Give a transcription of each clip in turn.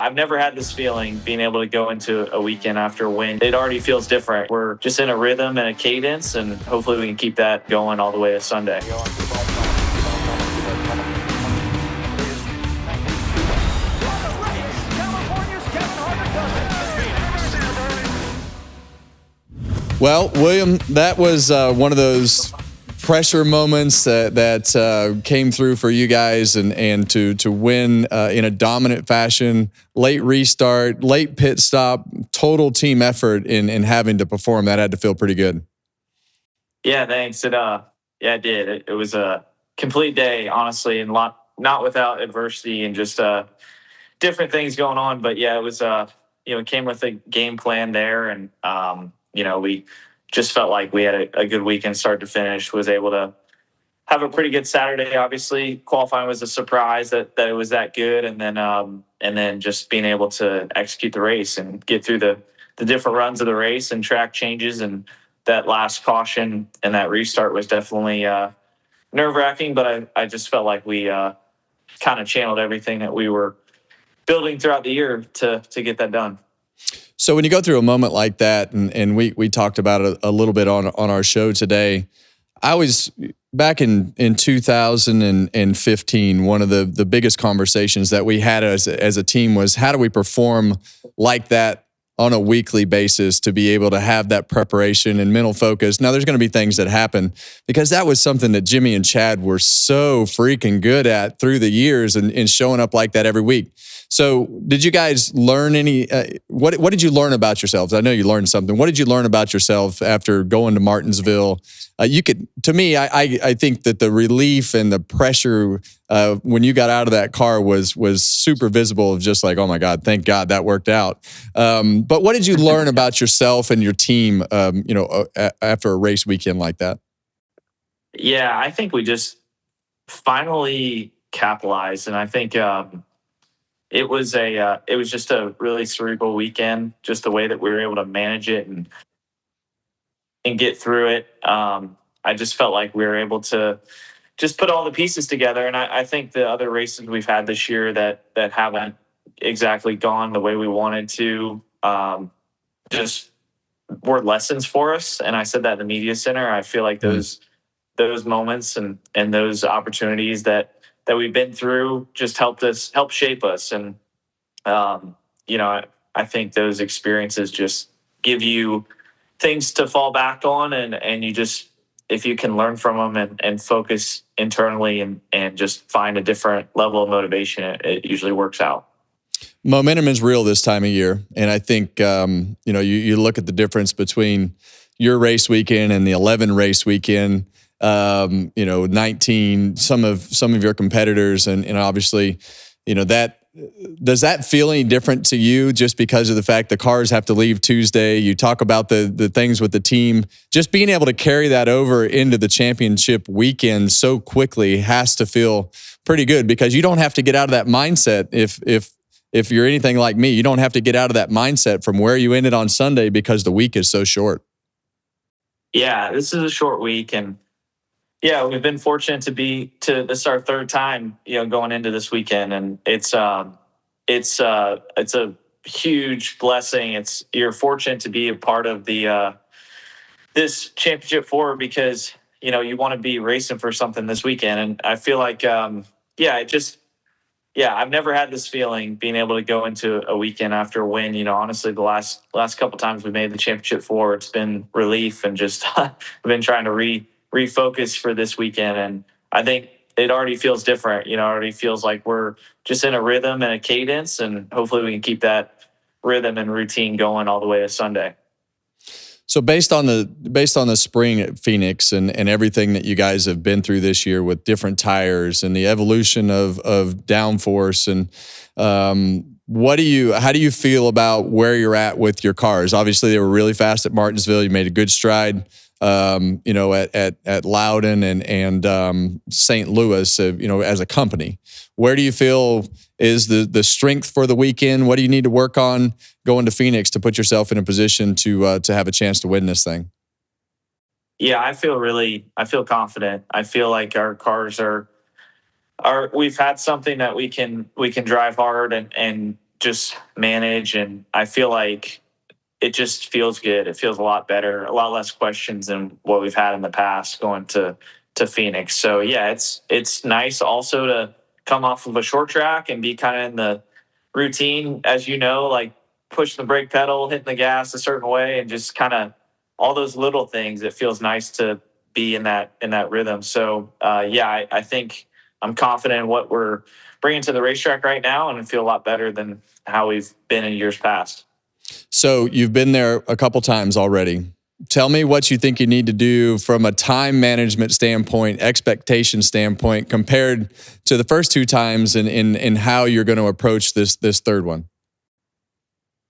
I've never had this feeling being able to go into a weekend after a win. It already feels different. We're just in a rhythm and a cadence, and hopefully we can keep that going all the way to Sunday. Well, William, that was one of those pressure moments that came through for you guys, and to win in a dominant fashion, late restart, late pit stop, total team effort in having to perform. That had to feel pretty good. Yeah, thanks. It did. It was a complete day, honestly, and not without adversity and just different things going on. But yeah, it was it came with a game plan there, and we just felt like we had a good weekend start to finish. Was able to have a pretty good Saturday. Obviously, qualifying was a surprise that it was that good, and then just being able to execute the race and get through the different runs of the race and track changes, and that last caution and that restart was definitely nerve-wracking. But I just felt like we kind of channeled everything that we were building throughout the year to get that done. So when you go through a moment like that, and we talked about it a little bit on our show today, I was back in 2015, one of the biggest conversations that we had as a team was, how do we perform like that on a weekly basis to be able to have that preparation and mental focus? Now, there's going to be things that happen, because that was something that Jimmy and Chad were so freaking good at through the years, and showing up like that every week. So did you guys learn any, what did you learn about yourselves? I know you learned something. What did you learn about yourself after going to Martinsville? To me, I think that the relief and the pressure when you got out of that car was super visible, of just like, oh my God, thank God that worked out. But what did you learn about yourself and your team, after a race weekend like that? Yeah, I think we just finally capitalized, and I think it was just a really cerebral weekend, just the way that we were able to manage it and get through it. I just felt like we were able to just put all the pieces together. And I think the other races we've had this year that haven't exactly gone the way we wanted to, just were lessons for us. And I said that in the media center. I feel like those moments and those opportunities that we've been through just help shape us. And, I think those experiences just give you things to fall back on, and you just, if you can learn from them and focus internally and just find a different level of motivation, it usually works out. Momentum is real this time of year. And I think, you look at the difference between your race weekend and the 11 race weekend, 19, some of your competitors. And obviously, does that feel any different to you, just because of the fact the cars have to leave Tuesday? You talk about the things with the team, just being able to carry that over into the championship weekend so quickly has to feel pretty good, because you don't have to get out of that mindset. If you're anything like me, you don't have to get out of that mindset from where you ended on Sunday, because the week is so short. Yeah, this is a short week, and yeah, we've been fortunate this is our third time, going into this weekend, and it's a huge blessing. You're fortunate to be a part of this championship four, because you want to be racing for something this weekend, and I feel like I've never had this feeling being able to go into a weekend after a win. Honestly, the last couple times we made the championship four, it's been relief, and just we've been trying to refocus for this weekend. And I think it already feels different. It already feels like we're just in a rhythm and a cadence, and hopefully we can keep that rhythm and routine going all the way to Sunday. So based on the spring at Phoenix and everything that you guys have been through this year with different tires and the evolution of downforce, and how do you feel about where you're at with your cars? Obviously, they were really fast at Martinsville. You made a good stride, at Loudon and St. Louis, as a company. Where do you feel is the strength for the weekend? What do you need to work on going to Phoenix to put yourself in a position to have a chance to win this thing? Yeah, I feel confident. I feel like our cars we've had something that we can drive hard and just manage. And I feel like it just feels good. It feels a lot better, a lot less questions than what we've had in the past going to Phoenix. So yeah, it's nice also to come off of a short track and be kind of in the routine, as you know, like pushing the brake pedal, hitting the gas a certain way, and just kind of all those little things. It feels nice to be in that rhythm. So yeah, I think I'm confident in what we're bringing to the racetrack right now, and I feel a lot better than how we've been in years past. So you've been there a couple times already. Tell me what you think you need to do from a time management standpoint, expectation standpoint, compared to the first two times, and in how you're going to approach this third one.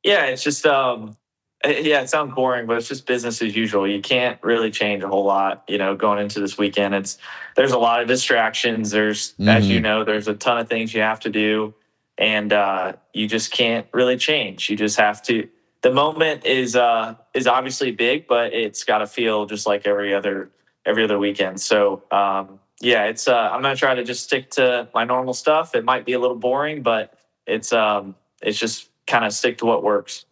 Yeah, it's just yeah, it sounds boring, but it's just business as usual. You can't really change a whole lot, going into this weekend. There's a lot of distractions. There's, as you know, there's a ton of things you have to do, and you just can't really change. You just have to. The moment is obviously big, but it's got to feel just like every other weekend. So yeah, I'm gonna try to just stick to my normal stuff. It might be a little boring, but it's just kind of stick to what works.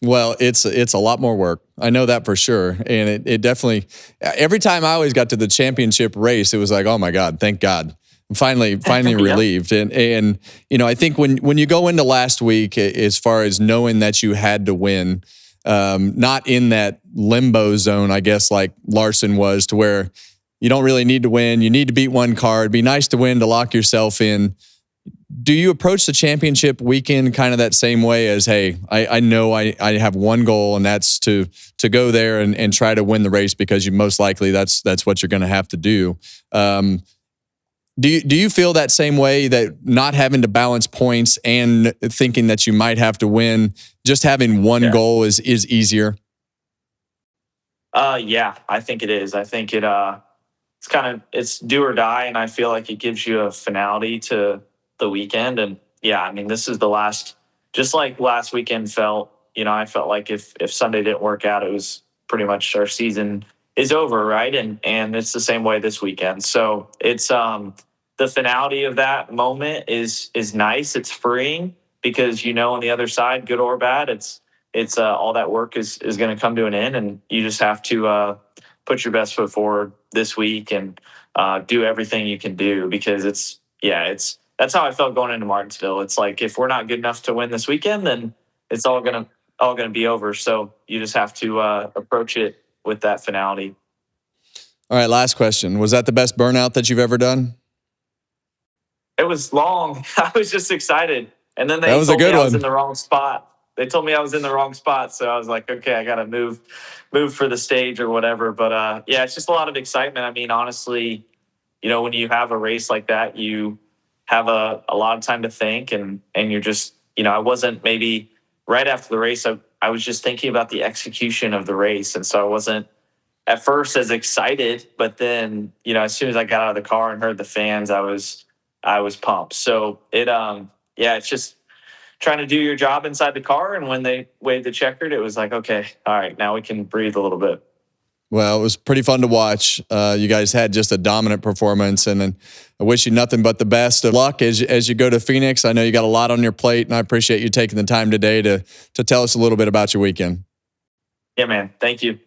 Well, it's a lot more work. I know that for sure. And it definitely, every time I always got to the championship race, it was like, oh my God, thank God. I'm finally Yeah. relieved. And I think when you go into last week, as far as knowing that you had to win, not in that limbo zone, I guess, like Larson was, to where you don't really need to win. You need to beat one car. It'd be nice to win to lock yourself in. Do you approach the championship weekend kind of that same way as, hey, I know I have one goal, and that's to go there and try to win the race, because you most likely that's what you're going to have to do. Do you feel that same way, that not having to balance points and thinking that you might have to win, just having one goal is easier? Yeah, I think it is. I think it's do or die, and I feel like it gives you a finality to the weekend. And yeah, I mean, this is the last, just like last weekend felt, I felt like if Sunday didn't work out, it was pretty much our season is over, right? And it's the same way this weekend. So it's the finality of that moment is nice. It's freeing, because on the other side, good or bad, it's all that work is going to come to an end, and you just have to put your best foot forward this week and do everything you can do, because that's how I felt going into Martinsville. It's like, if we're not good enough to win this weekend, then it's all gonna be over. So you just have to approach it with that finality. All right, last question. Was that the best burnout that you've ever done? It was long. I was just excited, and then they That was a told me good I was one. in the wrong spot. They told me I was in the wrong spot, so I was like, okay, I got to move for the stage or whatever. But yeah, it's just a lot of excitement. I mean, honestly, when you have a race like that, you have a lot of time to think, and you're just, I wasn't, maybe right after the race, I was just thinking about the execution of the race. And so I wasn't at first as excited, but then, as soon as I got out of the car and heard the fans, I was pumped. So yeah, it's just trying to do your job inside the car. And when they waved the checkered, it was like, okay, all right, now we can breathe a little bit. Well, it was pretty fun to watch. You guys had just a dominant performance, and then I wish you nothing but the best of luck as you go to Phoenix. I know you got a lot on your plate, and I appreciate you taking the time today to tell us a little bit about your weekend. Yeah, man. Thank you.